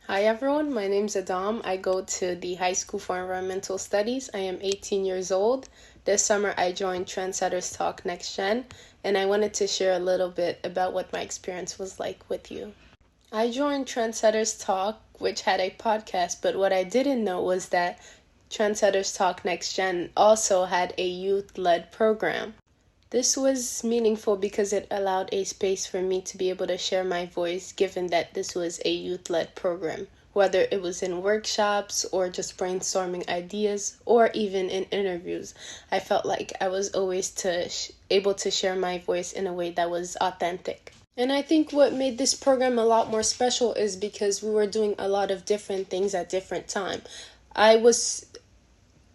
Hi everyone, my name's Adam. I go to the High School for Environmental Studies. I am 18 years old. This summer I joined Trendsetters Talk NextGen, and I wanted to share a little bit about what my experience was like with you. I joined Trendsetters Talk, which had a podcast, but what I didn't know was that Trendsetters Talk NextGen also had a youth-led program. This was meaningful because it allowed a space for me to be able to share my voice, given that this was a youth-led program, whether it was in workshops or just brainstorming ideas or even in interviews. I felt like I was always able to share my voice in a way that was authentic. And I think what made this program a lot more special is because we were doing a lot of different things at different times. I was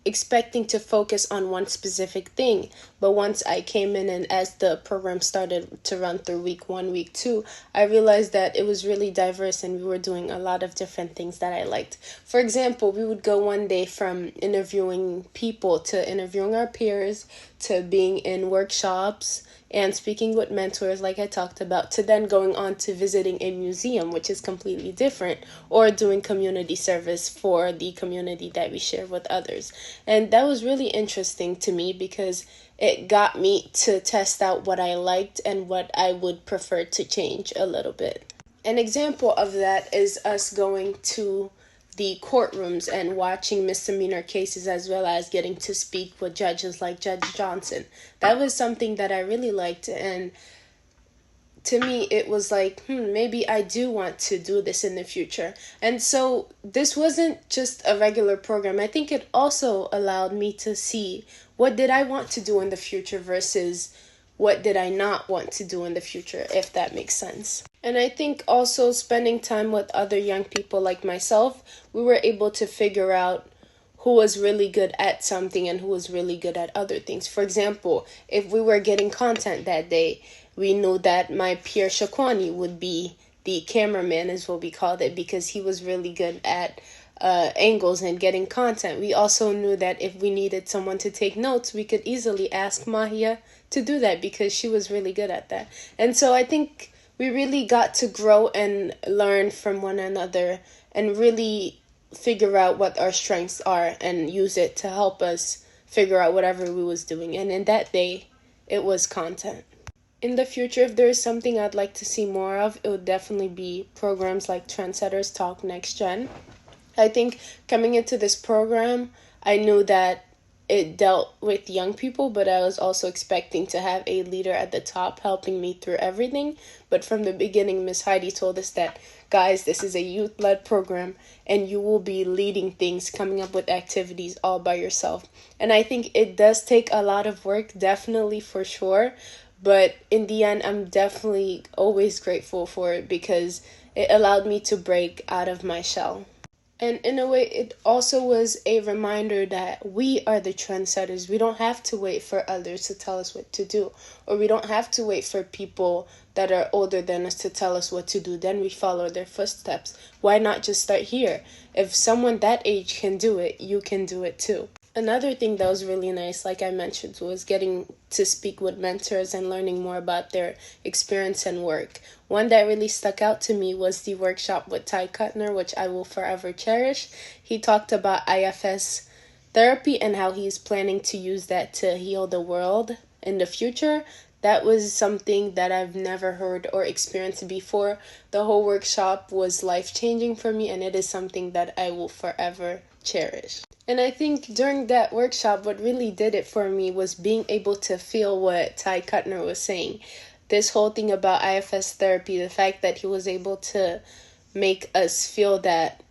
expecting to focus on one specific thing, but once I came in and as the program started to run through week 1, week 2, I realized that it was really diverse and we were doing a lot of different things that I liked. For example, we would go one day from interviewing people to interviewing our peers to being in workshops and speaking with mentors like I talked about, to then going on to visiting a museum, which is completely different, or doing community service for the community that we share with others. And that was really interesting to me because it got me to test out what I liked and what I would prefer to change a little bit. An example of that is us going to the courtrooms and watching misdemeanor cases, as well as getting to speak with judges like Judge Johnson. That was something that I really liked, and to me it was like, maybe I do want to do this in the future. And so this wasn't just a regular program. I think it also allowed me to see what did I want to do in the future versus what did I not want to do in the future, if that makes sense. And I think also spending time with other young people like myself, we were able to figure out who was really good at something and who was really good at other things. For example, if we were getting content that day, we knew that my peer Shaquani would be the cameraman, is what we called it, because he was really good at angles and getting content. We also knew that if we needed someone to take notes, we could easily ask Mahia to do that because she was really good at that. And so I think we really got to grow and learn from one another and really figure out what our strengths are and use it to help us figure out whatever we was doing. And in that day, it was content. In the future, if there is something I'd like to see more of, it would definitely be programs like Trendsetters Talk NextGen. I think coming into this program, I knew that it dealt with young people, but I was also expecting to have a leader at the top helping me through everything. But from the beginning, Miss Heidi told us that, guys, this is a youth-led program, and you will be leading things, coming up with activities all by yourself. And I think it does take a lot of work, definitely, for sure. But in the end, I'm definitely always grateful for it because it allowed me to break out of my shell. And in a way, it also was a reminder that we are the trendsetters. We don't have to wait for others to tell us what to do. Or we don't have to wait for people that are older than us to tell us what to do. Then we follow their footsteps. Why not just start here? If someone that age can do it, you can do it too. Another thing that was really nice, like I mentioned, was getting to speak with mentors and learning more about their experience and work. One that really stuck out to me was the workshop with Ty Kuttner, which I will forever cherish. He talked about IFS therapy and how he's planning to use that to heal the world in the future. That was something that I've never heard or experienced before. The whole workshop was life-changing for me, and it is something that I will forever cherish. And I think during that workshop, what really did it for me was being able to feel what Ty Kuttner was saying. This whole thing about IFS therapy, the fact that he was able to make us feel that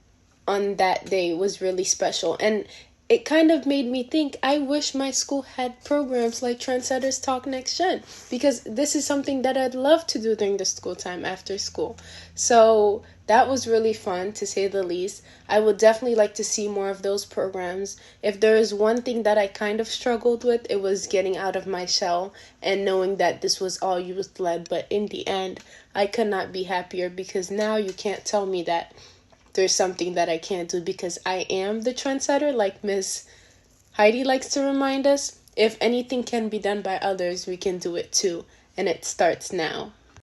on that day was really special. And it kind of made me think, I wish my school had programs like Trendsetters Talk NextGen, because this is something that I'd love to do during the school time after school. So that was really fun, to say the least. I would definitely like to see more of those programs. If there is one thing that I kind of struggled with, it was getting out of my shell and knowing that this was all youth-led. But in the end, I could not be happier, because now you can't tell me that there's something that I can't do, because I am the trendsetter, like Miss Heidi likes to remind us. If anything can be done by others, we can do it too, and it starts now.